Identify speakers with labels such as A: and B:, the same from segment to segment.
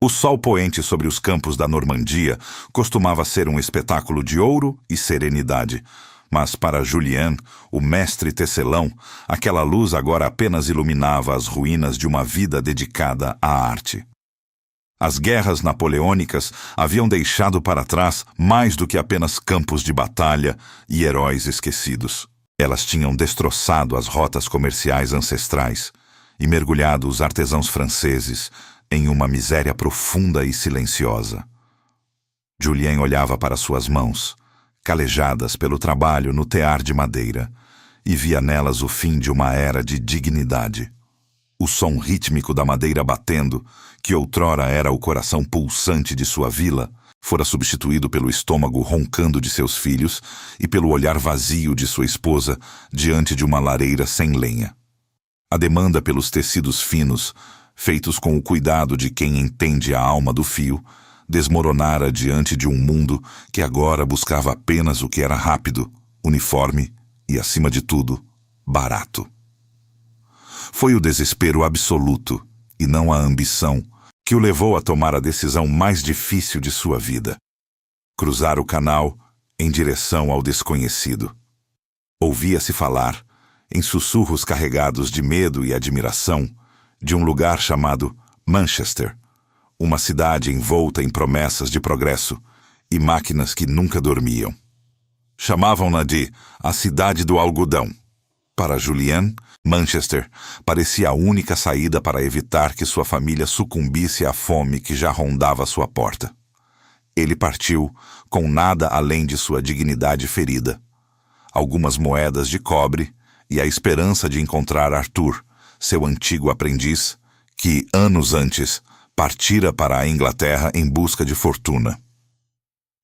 A: O sol poente sobre os campos da Normandia costumava ser um espetáculo de ouro e serenidade. Mas para Julien, o mestre tecelão, aquela luz agora apenas iluminava as ruínas de uma vida dedicada à arte. As guerras napoleônicas haviam deixado para trás mais do que apenas campos de batalha e heróis esquecidos. Elas tinham destroçado as rotas comerciais ancestrais e mergulhado os artesãos franceses em uma miséria profunda e silenciosa. Julien olhava para suas mãos, calejadas pelo trabalho no tear de madeira, e via nelas o fim de uma era de dignidade. O som rítmico da madeira batendo, que outrora era o coração pulsante de sua vila, fora substituído pelo estômago roncando de seus filhos e pelo olhar vazio de sua esposa diante de uma lareira sem lenha. A demanda pelos tecidos finos, feitos com o cuidado de quem entende a alma do fio, desmoronara diante de um mundo que agora buscava apenas o que era rápido, uniforme e, acima de tudo, barato. Foi o desespero absoluto, e não a ambição, que o levou a tomar a decisão mais difícil de sua vida: cruzar o canal em direção ao desconhecido. Ouvia-se falar, em sussurros carregados de medo e admiração, de um lugar chamado Manchester, uma cidade envolta em promessas de progresso e máquinas que nunca dormiam. Chamavam-na de a Cidade do Algodão. Para Julien, Manchester parecia a única saída para evitar que sua família sucumbisse à fome que já rondava sua porta. Ele partiu com nada além de sua dignidade ferida, algumas moedas de cobre e a esperança de encontrar Arthur, seu antigo aprendiz, que, anos antes, partira para a Inglaterra em busca de fortuna.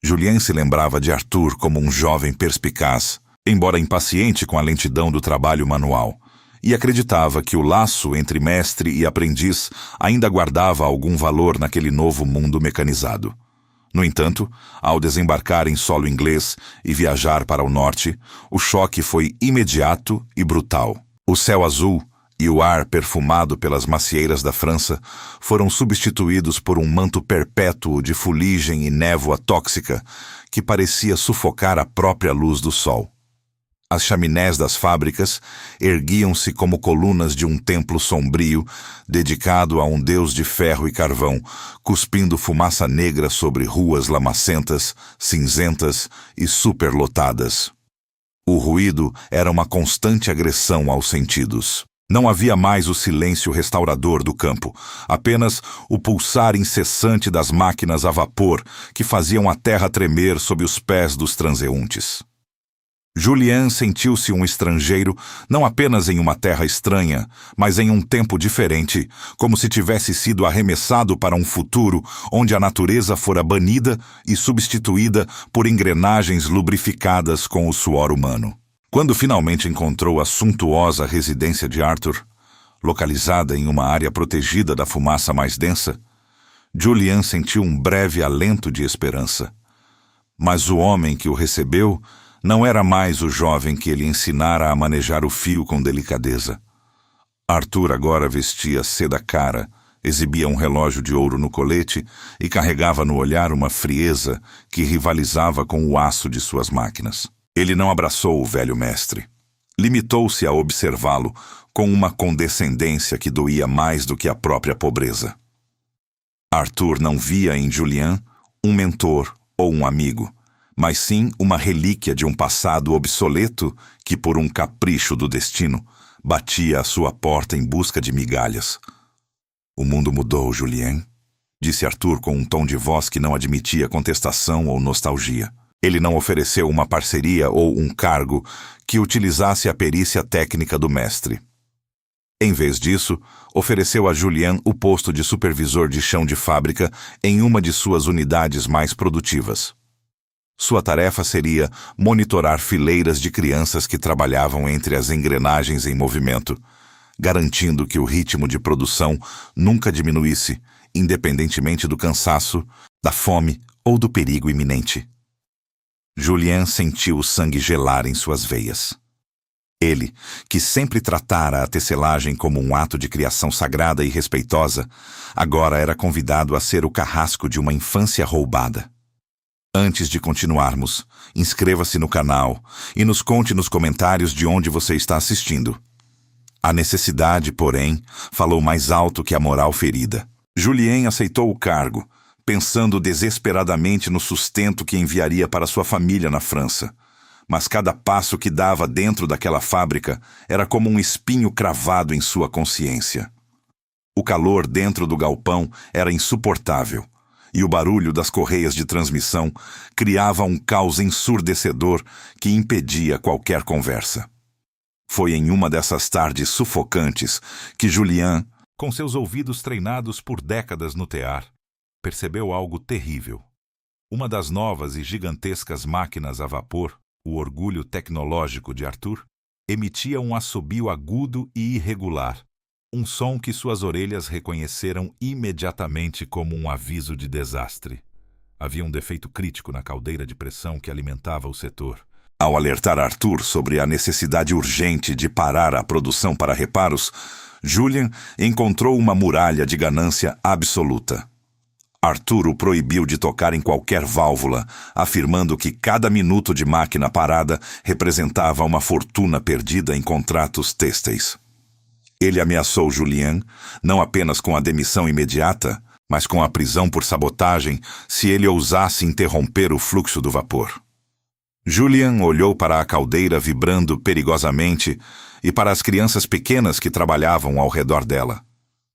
A: Julien se lembrava de Arthur como um jovem perspicaz, embora impaciente com a lentidão do trabalho manual, e acreditava que o laço entre mestre e aprendiz ainda guardava algum valor naquele novo mundo mecanizado. No entanto, ao desembarcar em solo inglês e viajar para o norte, o choque foi imediato e brutal. O céu azul e o ar perfumado pelas macieiras da França foram substituídos por um manto perpétuo de fuligem e névoa tóxica que parecia sufocar a própria luz do sol. As chaminés das fábricas erguiam-se como colunas de um templo sombrio dedicado a um deus de ferro e carvão, cuspindo fumaça negra sobre ruas lamacentas, cinzentas e superlotadas. O ruído era uma constante agressão aos sentidos. Não havia mais o silêncio restaurador do campo, apenas o pulsar incessante das máquinas a vapor que faziam a terra tremer sob os pés dos transeuntes. Julien sentiu-se um estrangeiro não apenas em uma terra estranha, mas em um tempo diferente, como se tivesse sido arremessado para um futuro onde a natureza fora banida e substituída por engrenagens lubrificadas com o suor humano. Quando finalmente encontrou a suntuosa residência de Arthur, localizada em uma área protegida da fumaça mais densa, Julien sentiu um breve alento de esperança. Mas o homem que o recebeu não era mais o jovem que ele ensinara a manejar o fio com delicadeza. Arthur agora vestia seda cara, exibia um relógio de ouro no colete e carregava no olhar uma frieza que rivalizava com o aço de suas máquinas. Ele não abraçou o velho mestre. Limitou-se a observá-lo com uma condescendência que doía mais do que a própria pobreza. Arthur não via em Julien um mentor ou um amigo, mas sim uma relíquia de um passado obsoleto que, por um capricho do destino, batia à sua porta em busca de migalhas. "O mundo mudou, Julien", disse Arthur com um tom de voz que não admitia contestação ou nostalgia. Ele não ofereceu uma parceria ou um cargo que utilizasse a perícia técnica do mestre. Em vez disso, ofereceu a Julien o posto de supervisor de chão de fábrica em uma de suas unidades mais produtivas. Sua tarefa seria monitorar fileiras de crianças que trabalhavam entre as engrenagens em movimento, garantindo que o ritmo de produção nunca diminuísse, independentemente do cansaço, da fome ou do perigo iminente. Julien sentiu o sangue gelar em suas veias. Ele, que sempre tratara a tecelagem como um ato de criação sagrada e respeitosa, agora era convidado a ser o carrasco de uma infância roubada. Antes de continuarmos, inscreva-se no canal e nos conte nos comentários de onde você está assistindo. A necessidade, porém, falou mais alto que a moral ferida. Julien aceitou o cargo, pensando desesperadamente no sustento que enviaria para sua família na França. Mas cada passo que dava dentro daquela fábrica era como um espinho cravado em sua consciência. O calor dentro do galpão era insuportável, e o barulho das correias de transmissão criava um caos ensurdecedor que impedia qualquer conversa. Foi em uma dessas tardes sufocantes que Julien, com seus ouvidos treinados por décadas no tear, percebeu algo terrível. Uma das novas e gigantescas máquinas a vapor, o orgulho tecnológico de Arthur, emitia um assobio agudo e irregular, um som que suas orelhas reconheceram imediatamente como um aviso de desastre. Havia um defeito crítico na caldeira de pressão que alimentava o setor. Ao alertar Arthur sobre a necessidade urgente de parar a produção para reparos, Julien encontrou uma muralha de ganância absoluta. Arthur o proibiu de tocar em qualquer válvula, afirmando que cada minuto de máquina parada representava uma fortuna perdida em contratos têxteis. Ele ameaçou Julien, não apenas com a demissão imediata, mas com a prisão por sabotagem se ele ousasse interromper o fluxo do vapor. Julien olhou para a caldeira vibrando perigosamente e para as crianças pequenas que trabalhavam ao redor dela,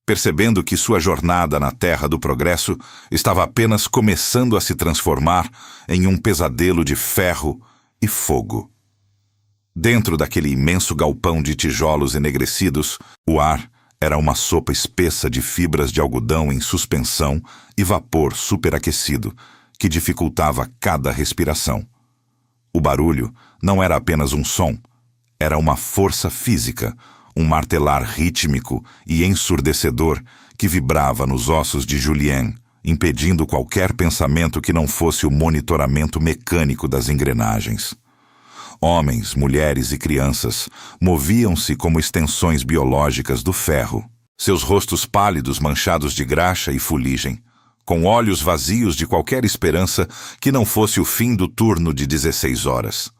A: percebendo que sua jornada na Terra do Progresso estava apenas começando a se transformar em um pesadelo de ferro e fogo. Dentro daquele imenso galpão de tijolos enegrecidos, o ar era uma sopa espessa de fibras de algodão em suspensão e vapor superaquecido, que dificultava cada respiração. O barulho não era apenas um som, era uma força física, um martelar rítmico e ensurdecedor que vibrava nos ossos de Julien, impedindo qualquer pensamento que não fosse o monitoramento mecânico das engrenagens. Homens, mulheres e crianças moviam-se como extensões biológicas do ferro, seus rostos pálidos manchados de graxa e fuligem, com olhos vazios de qualquer esperança que não fosse o fim do turno de 16 horas.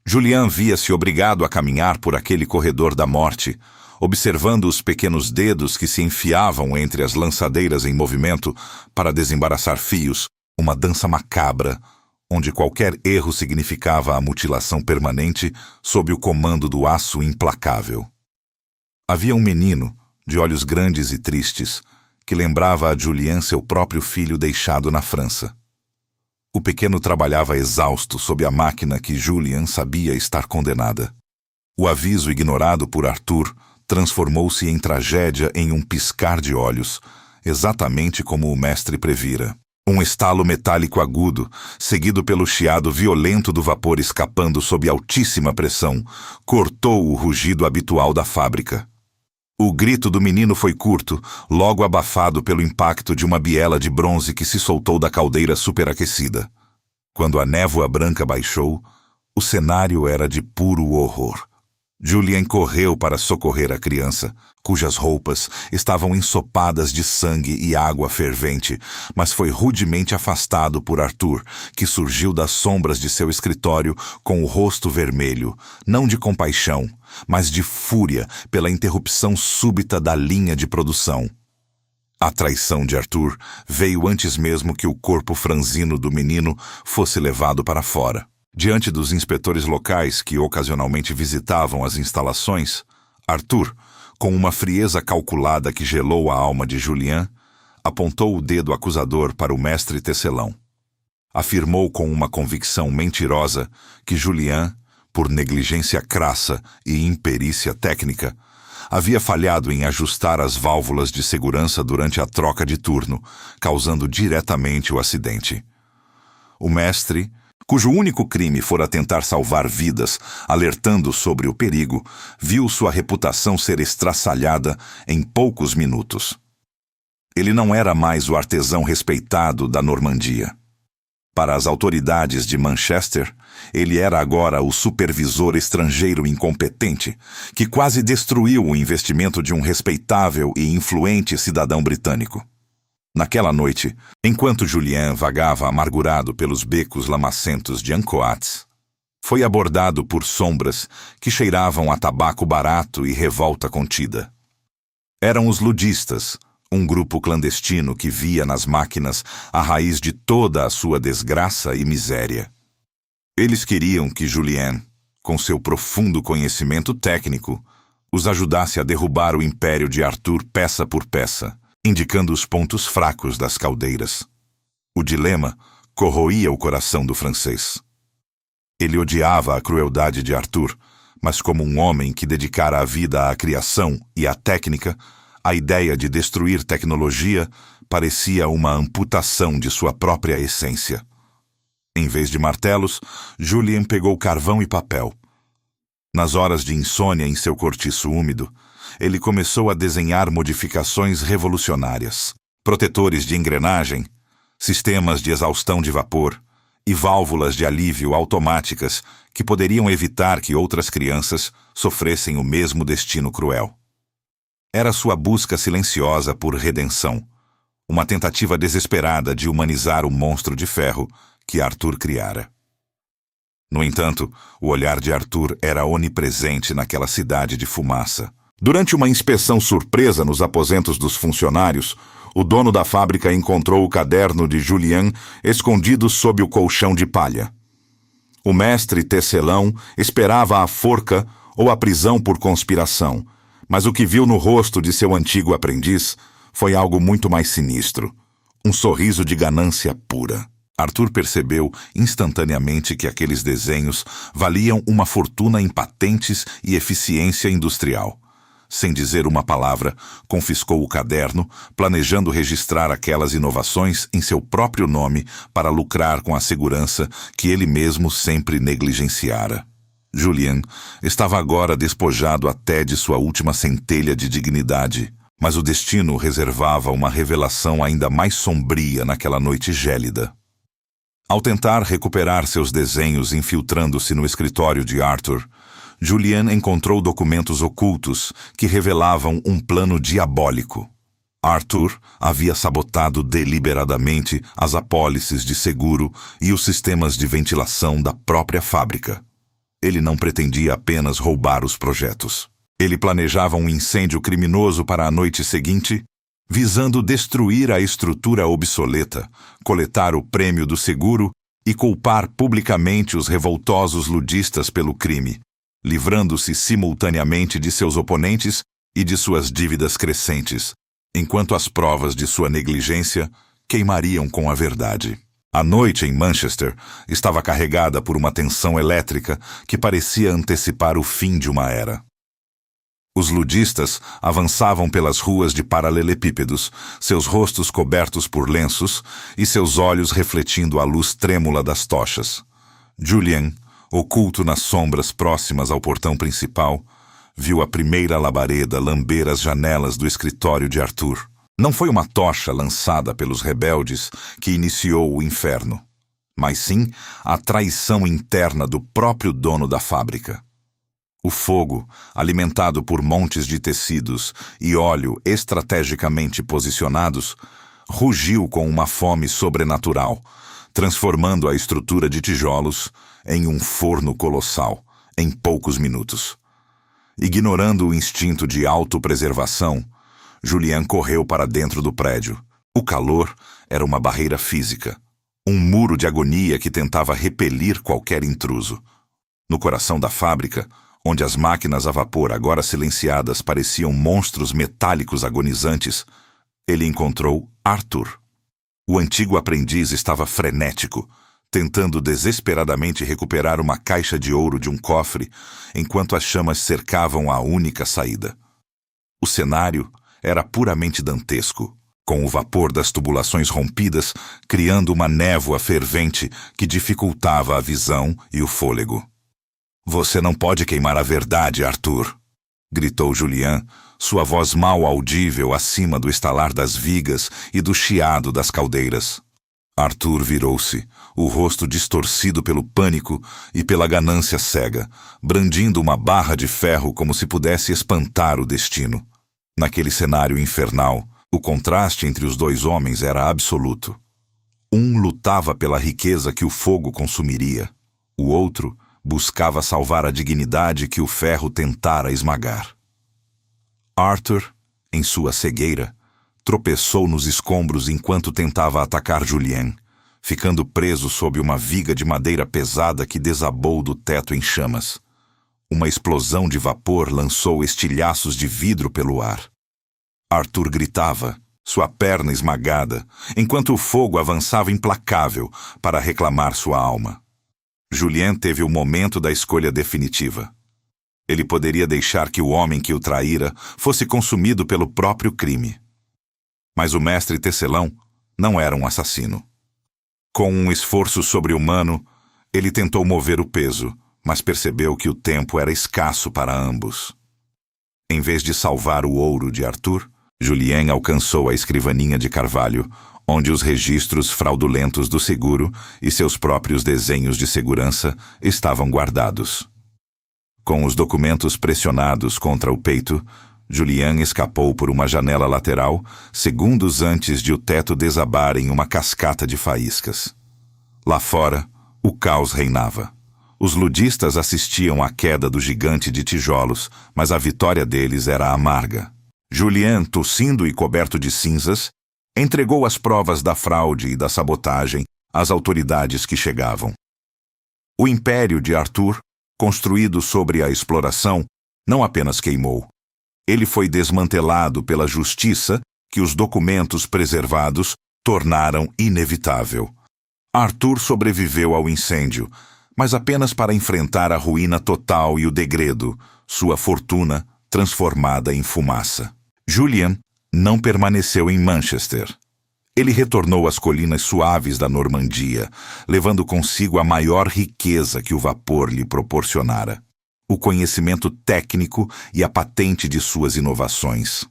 A: Julien via-se obrigado a caminhar por aquele corredor da morte, observando os pequenos dedos que se enfiavam entre as lançadeiras em movimento para desembaraçar fios, uma dança macabra, onde qualquer erro significava a mutilação permanente sob o comando do aço implacável. Havia um menino, de olhos grandes e tristes, que lembrava a Julien seu próprio filho deixado na França. O pequeno trabalhava exausto sob a máquina que Julien sabia estar condenada. O aviso ignorado por Arthur transformou-se em tragédia em um piscar de olhos, exatamente como o mestre previra. Um estalo metálico agudo, seguido pelo chiado violento do vapor escapando sob altíssima pressão, cortou o rugido habitual da fábrica. O grito do menino foi curto, logo abafado pelo impacto de uma biela de bronze que se soltou da caldeira superaquecida. Quando a névoa branca baixou, o cenário era de puro horror. Julien correu para socorrer a criança, cujas roupas estavam ensopadas de sangue e água fervente, mas foi rudemente afastado por Arthur, que surgiu das sombras de seu escritório com o rosto vermelho, não de compaixão, mas de fúria pela interrupção súbita da linha de produção. A traição de Arthur veio antes mesmo que o corpo franzino do menino fosse levado para fora. Diante dos inspetores locais que ocasionalmente visitavam as instalações, Arthur, com uma frieza calculada que gelou a alma de Julien, apontou o dedo acusador para o mestre tecelão. Afirmou com uma convicção mentirosa que Julien, por negligência crassa e imperícia técnica, havia falhado em ajustar as válvulas de segurança durante a troca de turno, causando diretamente o acidente. O mestre, cujo único crime fora tentar salvar vidas, alertando sobre o perigo, viu sua reputação ser estraçalhada em poucos minutos. Ele não era mais o artesão respeitado da Normandia. Para as autoridades de Manchester, ele era agora o supervisor estrangeiro incompetente que quase destruiu o investimento de um respeitável e influente cidadão britânico. Naquela noite, enquanto Julien vagava amargurado pelos becos lamacentos de Ancoats, foi abordado por sombras que cheiravam a tabaco barato e revolta contida. Eram os ludistas, um grupo clandestino que via nas máquinas a raiz de toda a sua desgraça e miséria. Eles queriam que Julien, com seu profundo conhecimento técnico, os ajudasse a derrubar o império de Arthur peça por peça, indicando os pontos fracos das caldeiras. O dilema corroía o coração do francês. Ele odiava a crueldade de Arthur, mas como um homem que dedicara a vida à criação e à técnica, a ideia de destruir tecnologia parecia uma amputação de sua própria essência. Em vez de martelos, Julien pegou carvão e papel. Nas horas de insônia em seu cortiço úmido, ele começou a desenhar modificações revolucionárias, protetores de engrenagem, sistemas de exaustão de vapor e válvulas de alívio automáticas que poderiam evitar que outras crianças sofressem o mesmo destino cruel. Era sua busca silenciosa por redenção, uma tentativa desesperada de humanizar o monstro de ferro que Arthur criara. No entanto, o olhar de Arthur era onipresente naquela cidade de fumaça. Durante uma inspeção surpresa nos aposentos dos funcionários, o dono da fábrica encontrou o caderno de Julien escondido sob o colchão de palha. O mestre tecelão esperava a forca ou a prisão por conspiração, mas o que viu no rosto de seu antigo aprendiz foi algo muito mais sinistro, um sorriso de ganância pura. Arthur percebeu instantaneamente que aqueles desenhos valiam uma fortuna em patentes e eficiência industrial. Sem dizer uma palavra, confiscou o caderno, planejando registrar aquelas inovações em seu próprio nome para lucrar com a segurança que ele mesmo sempre negligenciara. Julien estava agora despojado até de sua última centelha de dignidade, mas o destino reservava uma revelação ainda mais sombria naquela noite gélida. Ao tentar recuperar seus desenhos infiltrando-se no escritório de Arthur, Julien encontrou documentos ocultos que revelavam um plano diabólico. Arthur havia sabotado deliberadamente as apólices de seguro e os sistemas de ventilação da própria fábrica. Ele não pretendia apenas roubar os projetos. Ele planejava um incêndio criminoso para a noite seguinte, visando destruir a estrutura obsoleta, coletar o prêmio do seguro e culpar publicamente os revoltosos ludistas pelo crime, livrando-se simultaneamente de seus oponentes e de suas dívidas crescentes, enquanto as provas de sua negligência queimariam com a verdade. A noite em Manchester estava carregada por uma tensão elétrica que parecia antecipar o fim de uma era. Os ludistas avançavam pelas ruas de paralelepípedos, seus rostos cobertos por lenços e seus olhos refletindo a luz trêmula das tochas. Julien, oculto nas sombras próximas ao portão principal, viu a primeira labareda lamber as janelas do escritório de Arthur. Não foi uma tocha lançada pelos rebeldes que iniciou o inferno, mas sim a traição interna do próprio dono da fábrica. O fogo, alimentado por montes de tecidos e óleo estrategicamente posicionados, rugiu com uma fome sobrenatural, transformando a estrutura de tijolos em um forno colossal, em poucos minutos. Ignorando o instinto de autopreservação, Julien correu para dentro do prédio. O calor era uma barreira física, um muro de agonia que tentava repelir qualquer intruso. No coração da fábrica, onde as máquinas a vapor agora silenciadas pareciam monstros metálicos agonizantes, ele encontrou Arthur. O antigo aprendiz estava frenético, tentando desesperadamente recuperar uma caixa de ouro de um cofre, enquanto as chamas cercavam a única saída. O cenário era puramente dantesco, com o vapor das tubulações rompidas criando uma névoa fervente que dificultava a visão e o fôlego. "Você não pode queimar a verdade, Arthur", gritou Julien, sua voz mal audível acima do estalar das vigas e do chiado das caldeiras. Arthur virou-se, o rosto distorcido pelo pânico e pela ganância cega, brandindo uma barra de ferro como se pudesse espantar o destino. Naquele cenário infernal, o contraste entre os dois homens era absoluto. Um lutava pela riqueza que o fogo consumiria. O outro buscava salvar a dignidade que o ferro tentara esmagar. Arthur, em sua cegueira, tropeçou nos escombros enquanto tentava atacar Julien, ficando preso sob uma viga de madeira pesada que desabou do teto em chamas. Uma explosão de vapor lançou estilhaços de vidro pelo ar. Arthur gritava, sua perna esmagada, enquanto o fogo avançava implacável para reclamar sua alma. Julien teve o momento da escolha definitiva. Ele poderia deixar que o homem que o traíra fosse consumido pelo próprio crime. Mas o mestre tecelão não era um assassino. Com um esforço sobre-humano, ele tentou mover o peso, mas percebeu que o tempo era escasso para ambos. Em vez de salvar o ouro de Arthur, Julien alcançou a escrivaninha de carvalho, onde os registros fraudulentos do seguro e seus próprios desenhos de segurança estavam guardados. Com os documentos pressionados contra o peito, Julien escapou por uma janela lateral, segundos antes de o teto desabar em uma cascata de faíscas. Lá fora, o caos reinava. Os ludistas assistiam à queda do gigante de tijolos, mas a vitória deles era amarga. Julien, tossindo e coberto de cinzas, entregou as provas da fraude e da sabotagem às autoridades que chegavam. O império de Arthur, construído sobre a exploração, não apenas queimou. Ele foi desmantelado pela justiça que os documentos preservados tornaram inevitável. Arthur sobreviveu ao incêndio, mas apenas para enfrentar a ruína total e o degredo, sua fortuna transformada em fumaça. Julien não permaneceu em Manchester. Ele retornou às colinas suaves da Normandia, levando consigo a maior riqueza que o vapor lhe proporcionara: o conhecimento técnico e a patente de suas inovações.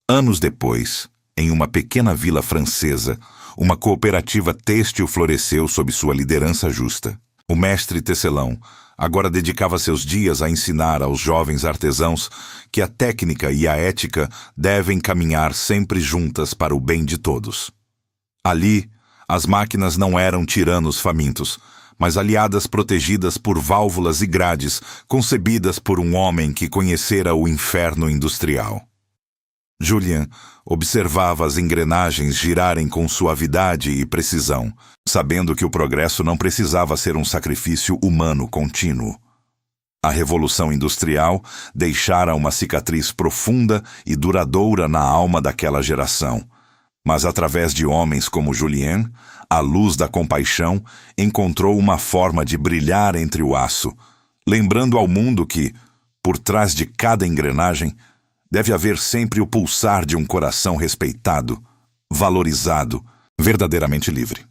A: Anos depois, em uma pequena vila francesa, uma cooperativa têxtil floresceu sob sua liderança justa. O mestre tecelão agora dedicava seus dias a ensinar aos jovens artesãos que a técnica e a ética devem caminhar sempre juntas para o bem de todos. Ali, as máquinas não eram tiranos famintos, mas aliadas protegidas por válvulas e grades concebidas por um homem que conhecera o inferno industrial. Julien observava as engrenagens girarem com suavidade e precisão, sabendo que o progresso não precisava ser um sacrifício humano contínuo. A Revolução Industrial deixara uma cicatriz profunda e duradoura na alma daquela geração, mas através de homens como Julien, a luz da compaixão encontrou uma forma de brilhar entre o aço, lembrando ao mundo que, por trás de cada engrenagem, deve haver sempre o pulsar de um coração respeitado, valorizado, verdadeiramente livre.